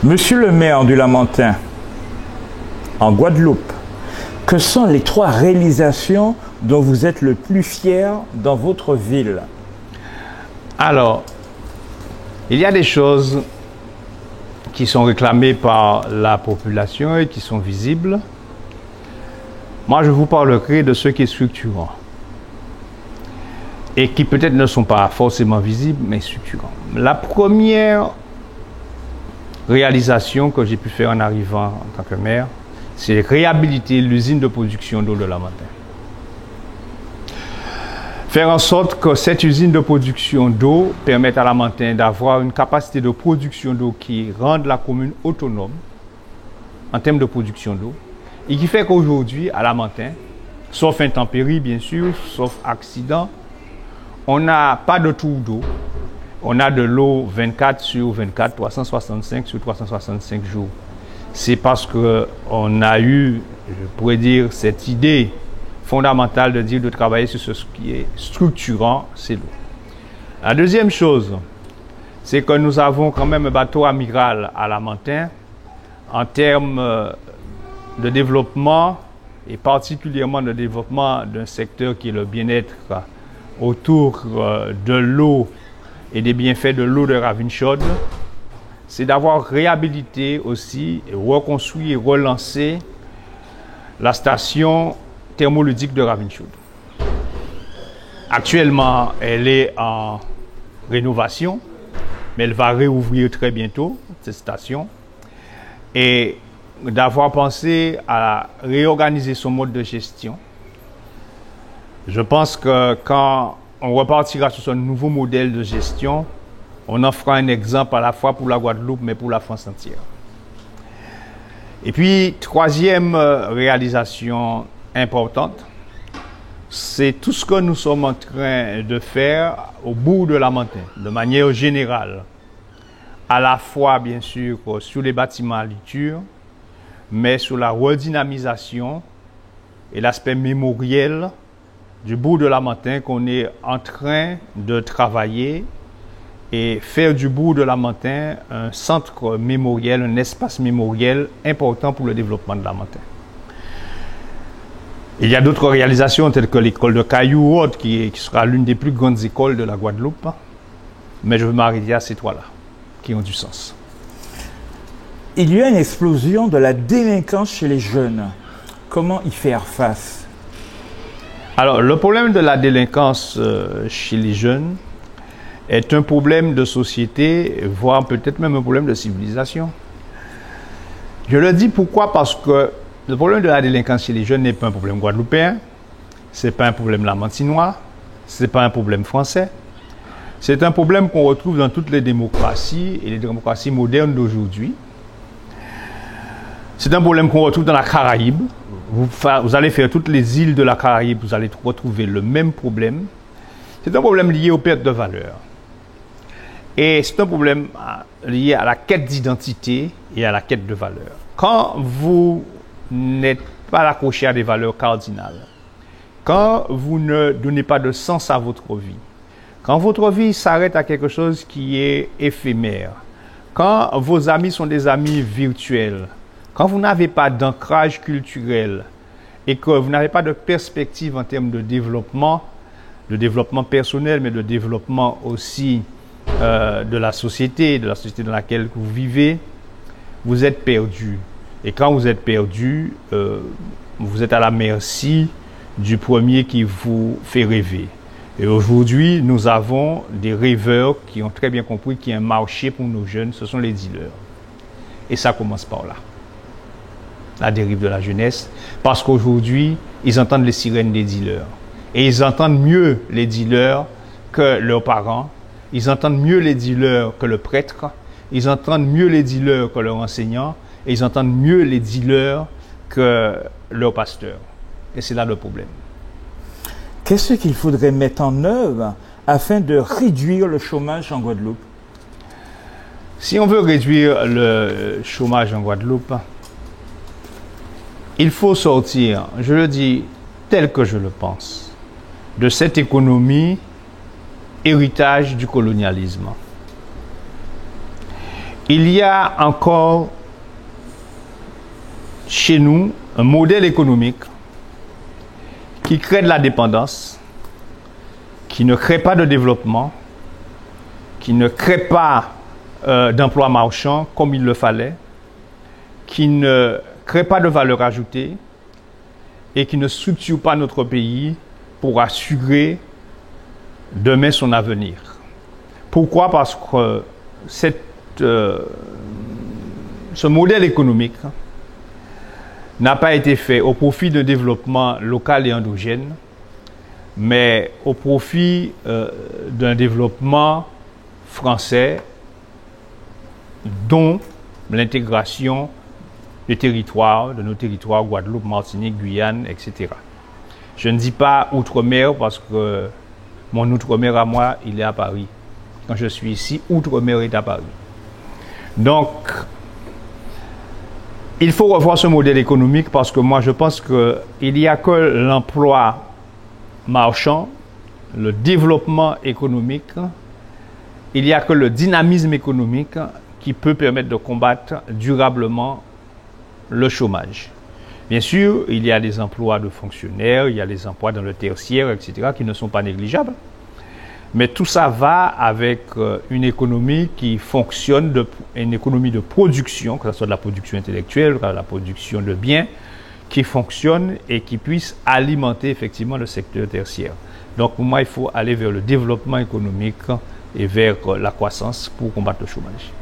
Monsieur le maire du Lamentin, en Guadeloupe, que sont les 3 réalisations dont vous êtes le plus fier dans votre ville? Alors, il y a des choses qui sont réclamées par la population et qui sont visibles. Moi, je vous parlerai de ce qui est structurant et qui peut-être ne sont pas forcément visibles, mais structurants. La première réalisation que j'ai pu faire en arrivant en tant que maire, c'est réhabiliter l'usine de production d'eau de Lamentin. Faire en sorte que cette usine de production d'eau permette à Lamentin d'avoir une capacité de production d'eau qui rende la commune autonome en termes de production d'eau et qui fait qu'aujourd'hui, à Lamentin, sauf intempéries bien sûr, sauf accident, on n'a pas de trou d'eau. On a de l'eau 24 sur 24, 365 sur 365 jours. C'est parce qu'on a eu, je pourrais dire, cette idée fondamentale de travailler sur ce qui est structurant, c'est l'eau. La deuxième chose, c'est que nous avons quand même un bateau amiral à Lamentin en termes de développement et particulièrement de développement d'un secteur qui est le bien-être autour de l'eau et des bienfaits de l'eau de Ravenschaude, c'est d'avoir réhabilité aussi, reconstruit et relancé la station thermoludique de Ravenschaude. Actuellement, elle est en rénovation, mais elle va réouvrir très bientôt, cette station, et d'avoir pensé à réorganiser son mode de gestion. Je pense que quand on repartira sur ce nouveau modèle de gestion, on en fera un exemple à la fois pour la Guadeloupe, mais pour la France entière. Et puis, troisième réalisation importante, c'est tout ce que nous sommes en train de faire au bout de Lamentin, de manière générale, à la fois, bien sûr, sur les bâtiments à liture, mais sur la redynamisation et l'aspect mémoriel du bout de Lamentin qu'on est en train de travailler et faire du bout de Lamentin un centre mémoriel, un espace mémoriel important pour le développement de Lamentin. Il y a d'autres réalisations telles que l'école de Caillou Haute qui sera l'une des plus grandes écoles de la Guadeloupe, mais je veux m'arrêter à ces 3-là qui ont du sens. Il y a une explosion de la délinquance chez les jeunes. Comment y faire face? Alors, le problème de la délinquance chez les jeunes est un problème de société, voire peut-être même un problème de civilisation. Je le dis pourquoi? Parce que le problème de la délinquance chez les jeunes n'est pas un problème guadeloupéen, ce n'est pas un problème lamentinois, ce n'est pas un problème français. C'est un problème qu'on retrouve dans toutes les démocraties et les démocraties modernes d'aujourd'hui. C'est un problème qu'on retrouve dans la Caraïbe. Vous allez faire toutes les îles de la Caraïbe, vous allez retrouver le même problème. C'est un problème lié aux pertes de valeur. Et c'est un problème lié à la quête d'identité et à la quête de valeur. Quand vous n'êtes pas accroché à des valeurs cardinales, quand vous ne donnez pas de sens à votre vie, quand votre vie s'arrête à quelque chose qui est éphémère, quand vos amis sont des amis virtuels, quand vous n'avez pas d'ancrage culturel et que vous n'avez pas de perspective en termes de développement personnel, mais de développement aussi de la société dans laquelle vous vivez, vous êtes perdu. Et quand vous êtes perdu, vous êtes à la merci du premier qui vous fait rêver. Et aujourd'hui, nous avons des rêveurs qui ont très bien compris qu'il y a un marché pour nos jeunes, ce sont les dealers. Et ça commence par là. La dérive de la jeunesse, parce qu'aujourd'hui, ils entendent les sirènes des dealers. Et ils entendent mieux les dealers que leurs parents, ils entendent mieux les dealers que le prêtre, ils entendent mieux les dealers que leurs enseignants, et ils entendent mieux les dealers que leurs pasteurs. Et c'est là le problème. Qu'est-ce qu'il faudrait mettre en œuvre afin de réduire le chômage en Guadeloupe? Si on veut réduire le chômage en Guadeloupe, il faut sortir, je le dis tel que je le pense, de cette économie héritage du colonialisme. il y a encore chez nous un modèle économique qui crée de la dépendance, qui ne crée pas de développement, qui ne crée pas d'emplois marchands comme il le fallait, qui ne crée pas de valeur ajoutée et qui ne structure pas notre pays pour assurer demain son avenir. Pourquoi? Parce que ce modèle économique n'a pas été fait au profit d'un développement local et endogène, mais au profit d'un développement français dont l'intégration des territoires, de nos territoires, Guadeloupe, Martinique, Guyane, etc. Je ne dis pas outre-mer parce que mon outre-mer à moi, il est à Paris. Quand je suis ici, outre-mer est à Paris. Donc, il faut revoir ce modèle économique parce que moi, je pense qu'il n'y a que l'emploi marchand, le développement économique, il n'y a que le dynamisme économique qui peut permettre de combattre durablement le chômage. Bien sûr, il y a des emplois de fonctionnaires, il y a des emplois dans le tertiaire, etc., qui ne sont pas négligeables. Mais tout ça va avec une économie qui fonctionne, une économie de production, que ce soit de la production intellectuelle, de la production de biens, qui fonctionne et qui puisse alimenter effectivement le secteur tertiaire. Donc pour moi, il faut aller vers le développement économique et vers la croissance pour combattre le chômage.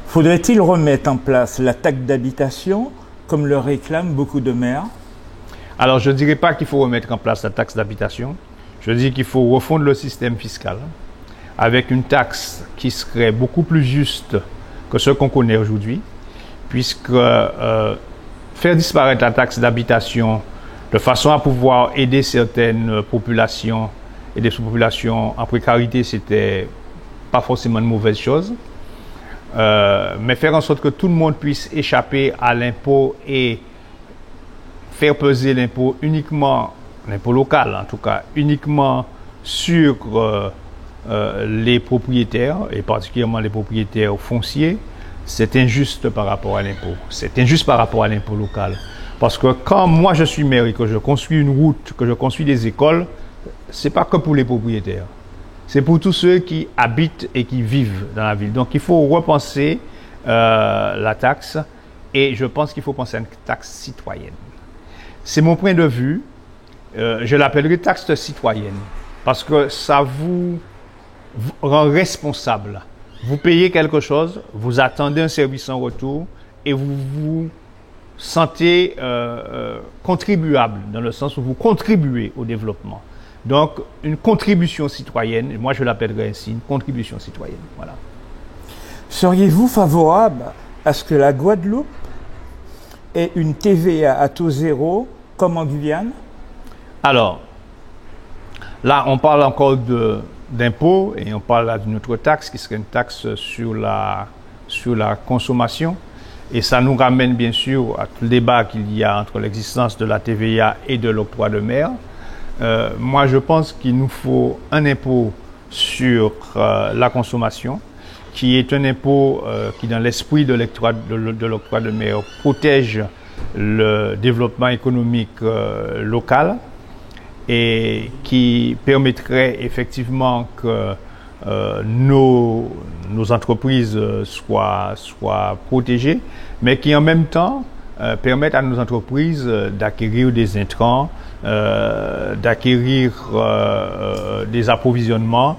Faudrait-il remettre en place la taxe d'habitation, comme le réclament beaucoup de maires? Alors je ne dirais pas qu'il faut remettre en place la taxe d'habitation. Je dis qu'il faut refondre le système fiscal avec une taxe qui serait beaucoup plus juste que ce qu'on connaît aujourd'hui, puisque faire disparaître la taxe d'habitation de façon à pouvoir aider certaines populations et des sous-populations en précarité, c'était pas forcément une mauvaise chose. Mais faire en sorte que tout le monde puisse échapper à l'impôt et faire peser l'impôt uniquement, l'impôt local en tout cas, uniquement sur les propriétaires, et particulièrement les propriétaires fonciers, c'est injuste par rapport à l'impôt. C'est injuste par rapport à l'impôt local. Parce que quand moi je suis maire et que je construis une route, que je construis des écoles, c'est pas que pour les propriétaires. C'est pour tous ceux qui habitent et qui vivent dans la ville. Donc il faut repenser la taxe et je pense qu'il faut penser à une taxe citoyenne. C'est mon point de vue. Je l'appellerai taxe citoyenne parce que ça vous rend responsable. Vous payez quelque chose, vous attendez un service en retour et vous vous sentez contribuable dans le sens où vous contribuez au développement. Donc, une contribution citoyenne, moi je l'appellerais ainsi, une contribution citoyenne. Voilà. Seriez-vous favorable à ce que la Guadeloupe ait une TVA à taux zéro comme en Guyane? Alors, là on parle encore d'impôts et on parle d'une autre taxe qui serait une taxe sur la consommation. Et ça nous ramène bien sûr à tout le débat qu'il y a entre l'existence de la TVA et de l'octroi de mer. Moi, je pense qu'il nous faut un impôt sur la consommation, qui est un impôt qui, dans l'esprit de l'octroi de mer, protège le développement économique local et qui permettrait effectivement que nos entreprises soient protégées, mais qui en même temps permettent à nos entreprises d'acquérir des intrants, d'acquérir des approvisionnements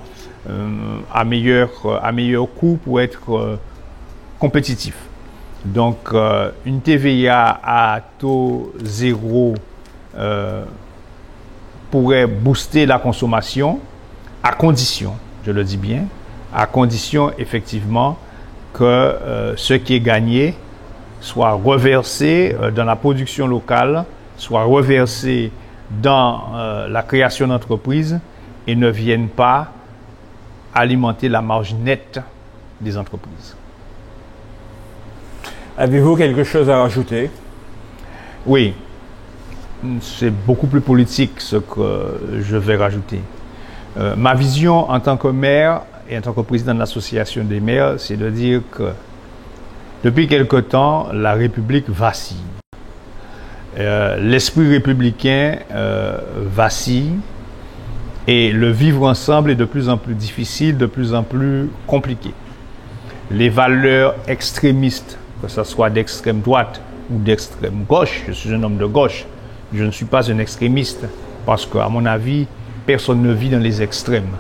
à meilleur coût pour être compétitif. Donc, une TVA à taux zéro pourrait booster la consommation à condition, je le dis bien, à condition effectivement que ce qui est gagné soit reversé dans la production locale, soit reversé dans la création d'entreprises et ne vienne pas alimenter la marge nette des entreprises. Avez-vous quelque chose à rajouter? Oui, c'est beaucoup plus politique ce que je vais rajouter. Ma vision en tant que maire et en tant que président de l'association des maires, c'est de dire que Depuis quelque temps, la République vacille. L'esprit républicain vacille et le vivre ensemble est de plus en plus difficile, de plus en plus compliqué. Les valeurs extrémistes, que ce soit d'extrême droite ou d'extrême gauche, je suis un homme de gauche, je ne suis pas un extrémiste parce qu'à mon avis, personne ne vit dans les extrêmes.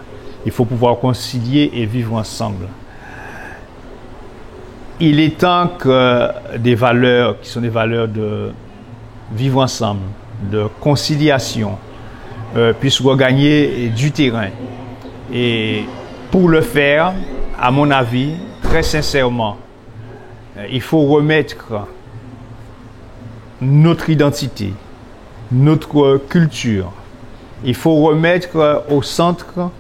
Il faut pouvoir concilier et vivre ensemble. Il est temps que des valeurs qui sont des valeurs de vivre ensemble, de conciliation, puissent regagner du terrain. Et pour le faire, à mon avis, très sincèrement, il faut remettre notre identité, notre culture. Il faut remettre au centre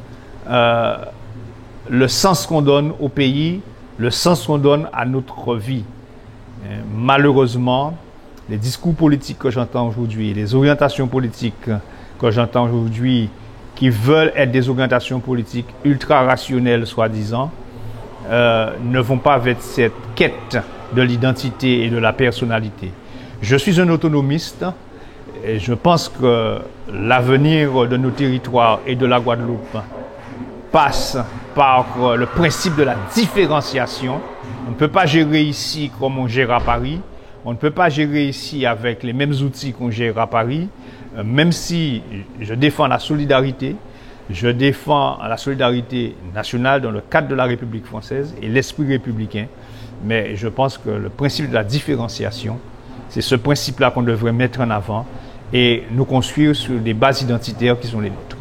le sens qu'on donne au pays, le sens qu'on donne à notre vie. Malheureusement, les discours politiques que j'entends aujourd'hui, les orientations politiques que j'entends aujourd'hui, qui veulent être des orientations politiques ultra rationnelles, soi-disant, ne vont pas vers cette quête de l'identité et de la personnalité. Je suis un autonomiste et je pense que l'avenir de nos territoires et de la Guadeloupe passe par le principe de la différenciation. On ne peut pas gérer ici comme on gère à Paris. On ne peut pas gérer ici avec les mêmes outils qu'on gère à Paris. Même si je défends la solidarité, je défends la solidarité nationale dans le cadre de la République française et l'esprit républicain. Mais je pense que le principe de la différenciation, c'est ce principe-là qu'on devrait mettre en avant et nous construire sur des bases identitaires qui sont les nôtres.